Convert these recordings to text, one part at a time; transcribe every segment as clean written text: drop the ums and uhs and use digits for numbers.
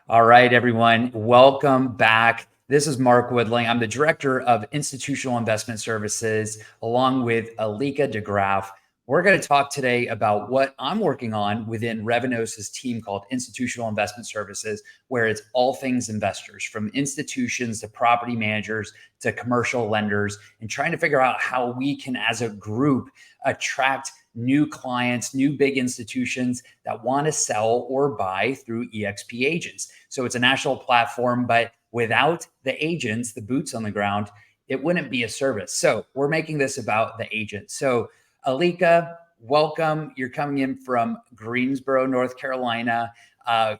All right, everyone, welcome back. This is Mark Woodling. I'm the Director of Institutional Investment Services, along with Aleka DeGraaf. We're going to talk today about what I'm working on within Revenos's team called Institutional Investment Services, where it's all things investors, from institutions to property managers to commercial lenders, and trying to figure out how we can, as a group, attract new clients, new big institutions that want to sell or buy through EXP agents. So it's a national platform, but without the agents, the boots on the ground, it wouldn't be a service. So we're making this about the agent. So Aleka, welcome. You're coming in from Greensboro, North Carolina.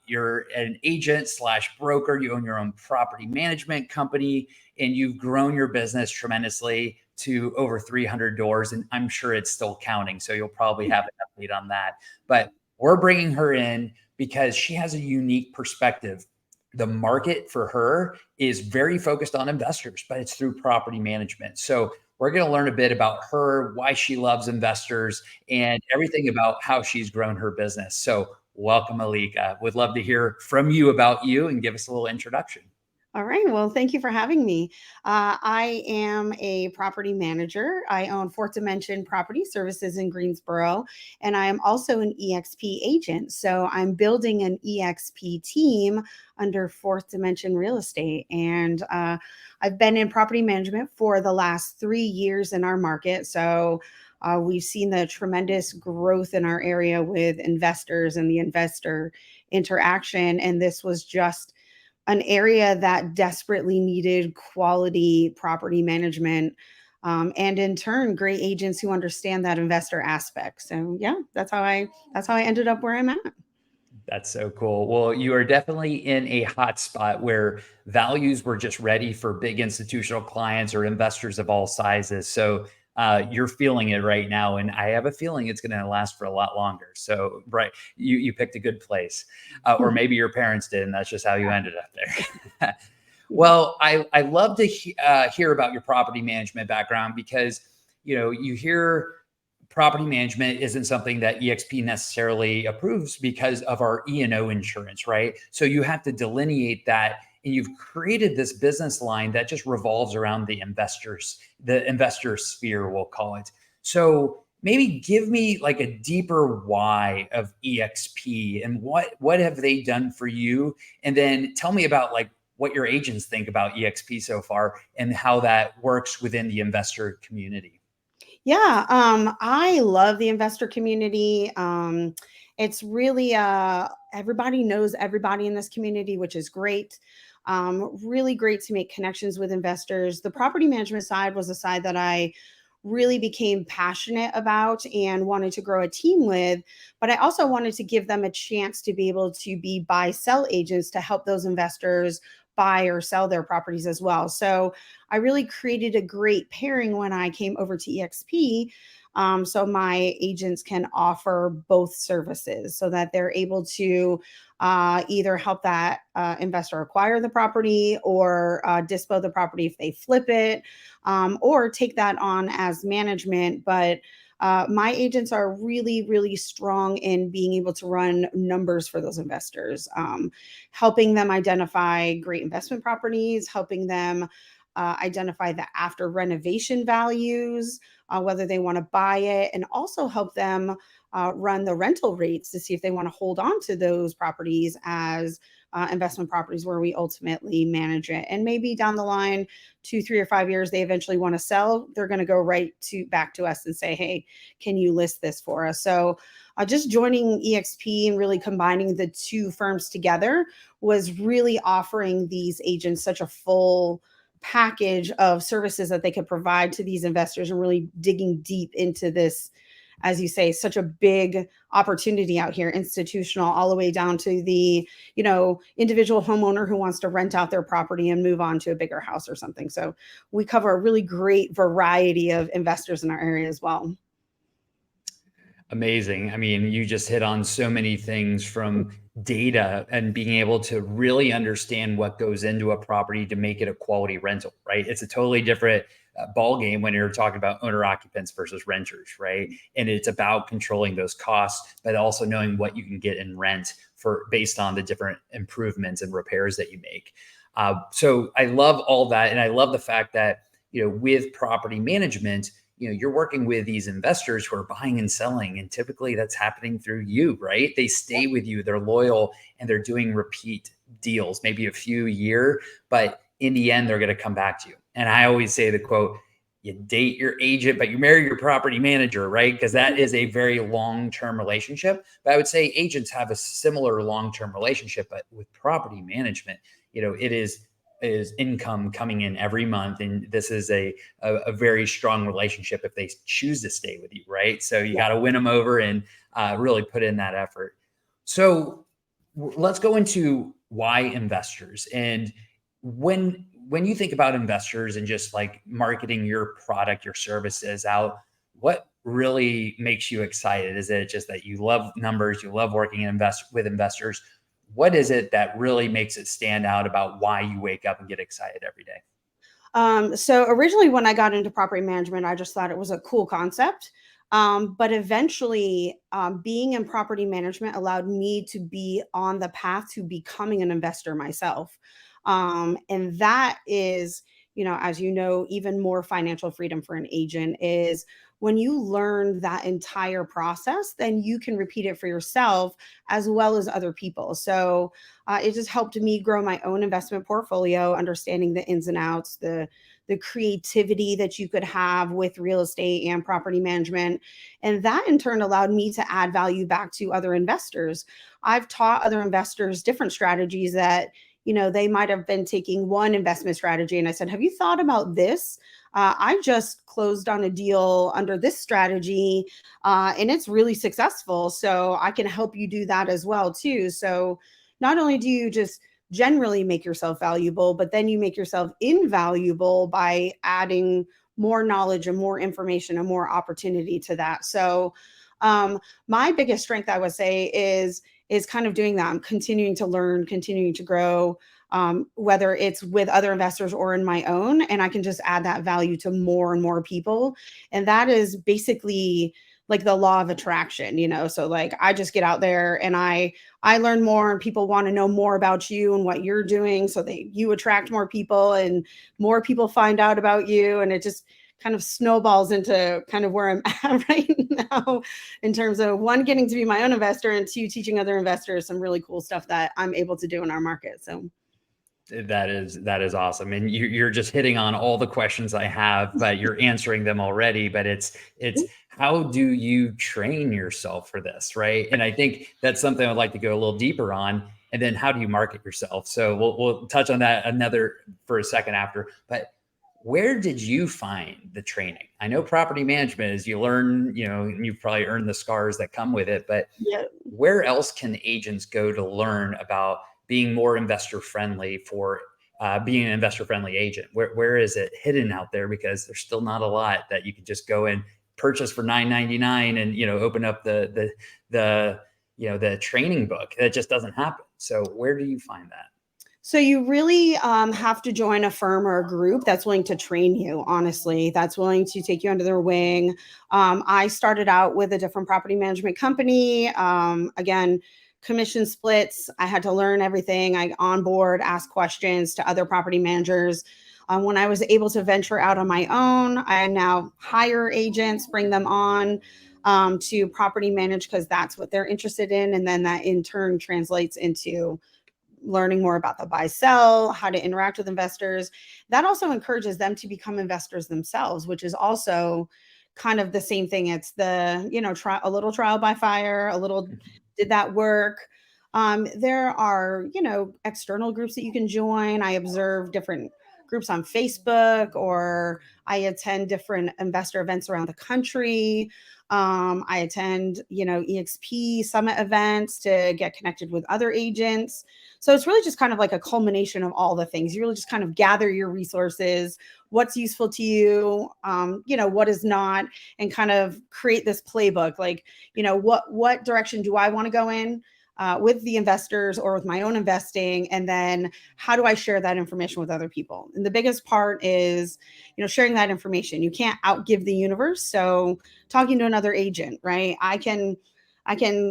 You're an agent slash broker. You own your own property management company, and you've grown your business tremendously to over 300 doors. And I'm sure it's still counting. So you'll probably have an update on that. But we're bringing her in because she has a unique perspective. The market for her is very focused on investors, but it's through property management. So we're going to learn a bit about her, why she loves investors, and everything about how she's grown her business. So welcome, Aleka. Would love to hear from you about you and give us a little introduction. All right. Well, thank you for having me. I am a property manager. I own Fourth Dimension Property Services in Greensboro, and I am also an EXP agent. So I'm building an EXP team under Fourth Dimension Real Estate. And I've been in property management for the last 3 years in our market. So we've seen the tremendous growth in our area with investors and the investor interaction. And this was just an area that desperately needed quality property management, and in turn, great agents who understand that investor aspect. So yeah, that's how I ended up where I'm at. That's so cool. Well, you are definitely in a hot spot where values were just ready for big institutional clients or investors of all sizes. So you're feeling it right now, and I have a feeling it's going to last for a lot longer. So, right, you picked a good place, or maybe your parents did, and that's just how you ended up there. Well, I love to hear about your property management background because you hear property management isn't something that EXP necessarily approves because of our E&O insurance, right? So you have to delineate that, and you've created this business line that just revolves around the investor sphere, we'll call it. So maybe give me like a deeper why of EXP and what have they done for you? And then tell me about like what your agents think about EXP so far and how that works within the investor community. Yeah, I love the investor community. It's really everybody knows everybody in this community, which is great. Really great to make connections with investors. The property management side was a side that I really became passionate about and wanted to grow a team with, but I also wanted to give them a chance to be able to be buy sell agents to help those investors buy or sell their properties as well. So I really created a great pairing when I came over to EXP. So my agents can offer both services so that they're able to either help that investor acquire the property or dispo the property if they flip it, or take that on as management. But my agents are really, really strong in being able to run numbers for those investors, helping them identify great investment properties, helping them identify the after renovation values, whether they want to buy it, and also help them run the rental rates to see if they want to hold on to those properties as investment properties where we ultimately manage it. And maybe down the line, 2, 3, or 5 years, they eventually want to sell. They're going to go right to back to us and say, "Hey, can you list this for us?" So just joining EXP and really combining the two firms together was really offering these agents such a full package of services that they could provide to these investors and really digging deep into this, as you say, such a big opportunity out here, institutional, all the way down to the individual homeowner who wants to rent out their property and move on to a bigger house or something. So we cover a really great variety of investors in our area as well. Amazing. I mean, you just hit on so many things from data and being able to really understand what goes into a property to make it a quality rental, right? It's a totally different ball game when you're talking about owner occupants versus renters, right? And it's about controlling those costs, but also knowing what you can get in rent for based on the different improvements and repairs that you make. So I love all that, and I love the fact that with property management, you're working with these investors who are buying and selling, and typically that's happening through you, right? They stay with you, they're loyal, and they're doing repeat deals, maybe a few a year, but in the end, they're going to come back to you. And I always say the quote, you date your agent, but you marry your property manager, right? Because that is a very long-term relationship. But I would say agents have a similar long-term relationship, but with property management, it is income coming in every month, and this is a very strong relationship if they choose to stay with you, right? So you got to win them over and really put in that effort. So let's go into why investors. And when you think about investors and just like marketing your product, your services out, what really makes you excited? Is it just that you love numbers, you love working with investors? What is it that really makes it stand out about why you wake up and get excited every day? So originally, when I got into property management, I just thought it was a cool concept. But eventually, being in property management allowed me to be on the path to becoming an investor myself. And that is, as you know, even more financial freedom for an agent is when you learn that entire process, then you can repeat it for yourself as well as other people. So it just helped me grow my own investment portfolio, understanding the ins and outs, the creativity that you could have with real estate and property management. And that in turn allowed me to add value back to other investors. I've taught other investors different strategies that they might have been taking one investment strategy. And I said, have you thought about this? I just closed on a deal under this strategy, and it's really successful. So I can help you do that as well, too. So not only do you just generally make yourself valuable, but then you make yourself invaluable by adding more knowledge and more information and more opportunity to that. So my biggest strength, I would say, is kind of doing that. I'm continuing to learn, continuing to grow, whether it's with other investors or in my own, and I can just add that value to more and more people. And that is basically like the law of attraction, so like I just get out there and I learn more, and people want to know more about you and what you're doing, so you attract more people and more people find out about you, and it just kind of snowballs into kind of where I'm at right now in terms of one, getting to be my own investor, and two, teaching other investors some really cool stuff that I'm able to do in our market. So that is awesome, and you're just hitting on all the questions I have, but you're answering them already. But it's how do you train yourself for this, right? And I think that's something I'd like to go a little deeper on. And then how do you market yourself? So we'll touch on that for a second after. But where did you find the training? I know property management is you learn, and you've probably earned the scars that come with it, but yeah. where else can agents go to learn about being more investor friendly for being an investor friendly agent? Where is it hidden out there? Because there's still not a lot that you can just go and purchase for $9.99 and open up the training book. That just doesn't happen. So where do you find that? So you really have to join a firm or a group that's willing to train you, honestly, that's willing to take you under their wing. I started out with a different property management company. Again, commission splits. I had to learn everything. I onboard, ask questions to other property managers. When I was able to venture out on my own, I now hire agents, bring them on to property manage because that's what they're interested in. And then that in turn translates into learning more about the buy sell, how to interact with investors. That also encourages them to become investors themselves, which is also kind of the same thing. It's the, a little trial by fire, a little, did that work? There are, external groups that you can join. I observe different groups on Facebook, or I attend different investor events around the country. I attend, EXP summit events to get connected with other agents. So it's really just kind of like a culmination of all the things. You really just kind of gather your resources, what's useful to you, what is not, and kind of create this playbook. Like, what direction do I want to go in? with the investors or with my own investing, and then how do I share that information with other people? And the biggest part is, sharing that information. You can't outgive the universe. So talking to another agent, right? I can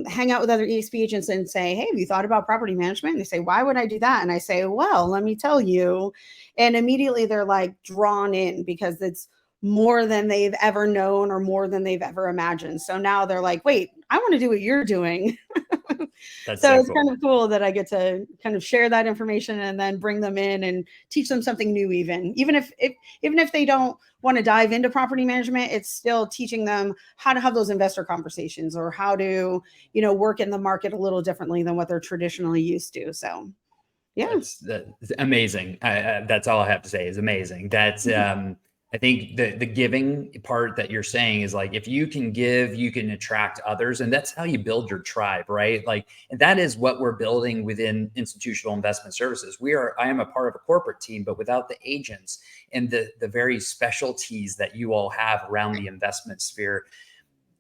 hang out with other EXP agents and say, hey, have you thought about property management? And they say, why would I do that? And I say, well, let me tell you. And immediately they're like drawn in because it's more than they've ever known or more than they've ever imagined. So now they're like, wait, I want to do what you're doing. That's So so it's kind cool. of cool that I get to kind of share that information and then bring them in and teach them something new, even if they don't want to dive into property management, it's still teaching them how to have those investor conversations or how to, work in the market a little differently than what they're traditionally used to. So yeah. That's amazing. That's all I have to say is amazing. That's I think the giving part that you're saying is like if you can give, you can attract others, and that's how you build your tribe, right? Like, and that is what we're building within institutional investment services. I am a part of a corporate team, but without the agents and the very specialties that you all have around the investment sphere,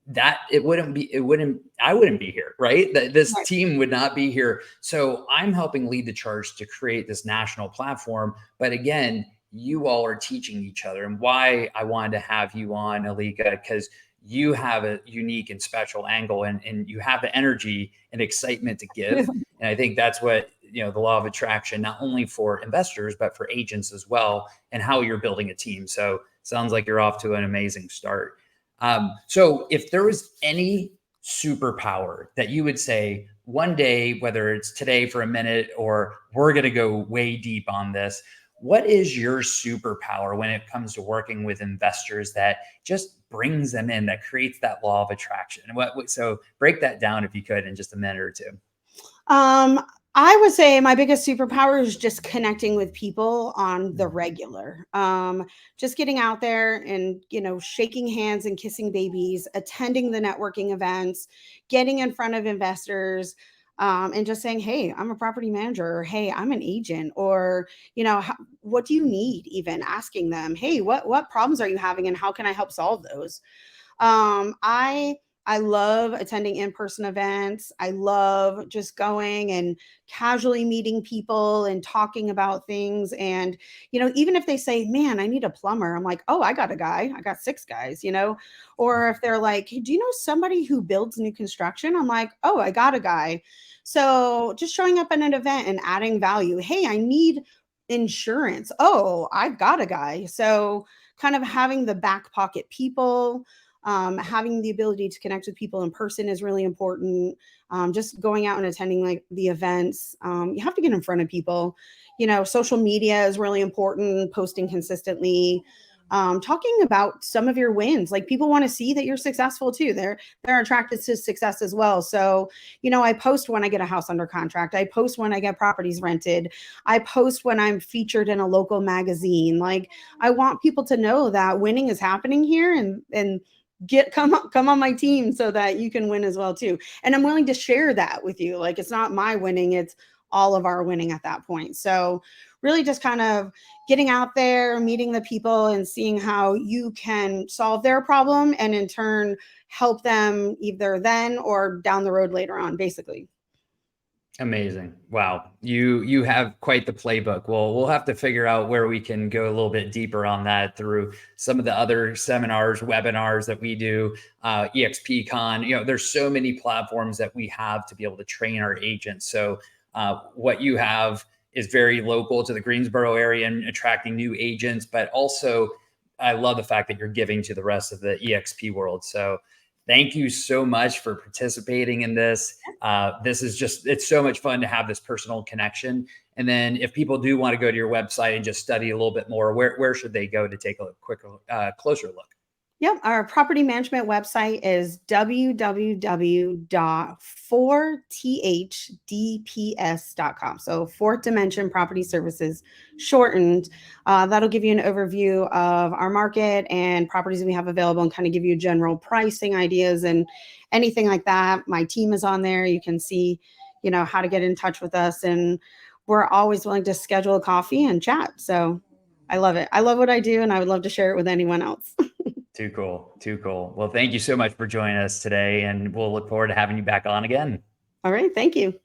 that I wouldn't be here, right? That this Right. team would not be here. So I'm helping lead the charge to create this national platform. But again, you all are teaching each other. And why I wanted to have you on, Aleka, because you have a unique and special angle, and you have the energy and excitement to give. And I think that's what, the law of attraction, not only for investors, but for agents as well, and how you're building a team. So sounds like you're off to an amazing start. So if there was any superpower that you would say one day, whether it's today for a minute or we're going to go way deep on this, what is your superpower when it comes to working with investors that just brings them in, that creates that law of attraction? So break that down if you could in just a minute or two. Um, I would say my biggest superpower is just connecting with people on the regular. Just getting out there and, shaking hands and kissing babies, attending the networking events, getting in front of investors, and just saying, hey, I'm a property manager, or hey, I'm an agent, or, what do you need? Even asking them, hey, what problems are you having and how can I help solve those? I love attending in-person events. I love just going and casually meeting people and talking about things. And, even if they say, man, I need a plumber, I'm like, oh, I got a guy. I got 6 guys. Or if they're like, hey, do you know somebody who builds new construction? I'm like, oh, I got a guy. So just showing up at an event and adding value. Hey, I need insurance. Oh, I've got a guy. So kind of having the back pocket people, having the ability to connect with people in person is really important. Just going out and attending like the events. You have to get in front of people. Social media is really important, posting consistently. Talking about some of your wins, like people want to see that you're successful too. They're attracted to success as well. So I post when I get a house under contract. I post when I get properties rented. I post when I'm featured in a local magazine. Like I want people to know that winning is happening here, and come on my team so that you can win as well too. And I'm willing to share that with you. Like it's not my winning, it's all of our winning at that point. So really just kind of getting out there, meeting the people and seeing how you can solve their problem and in turn help them either then or down the road later on, basically. Amazing. Wow. You have quite the playbook. Well, we'll have to figure out where we can go a little bit deeper on that through some of the other seminars, webinars that we do, EXPCon. There's so many platforms that we have to be able to train our agents. So what you have is very local to the Greensboro area and attracting new agents, but also I love the fact that you're giving to the rest of the EXP world. So thank you so much for participating in this. It's so much fun to have this personal connection. And then if people do want to go to your website and just study a little bit more, where should they go to take a closer look? Yep. Our property management website is www.4thdps.com. So fourth dimension property services shortened. That'll give you an overview of our market and properties we have available and kind of give you general pricing ideas and anything like that. My team is on there. You can see, how to get in touch with us. And we're always willing to schedule a coffee and chat. So I love it. I love what I do and I would love to share it with anyone else. Too cool. Too cool. Well, thank you so much for joining us today, and we'll look forward to having you back on again. All right. Thank you.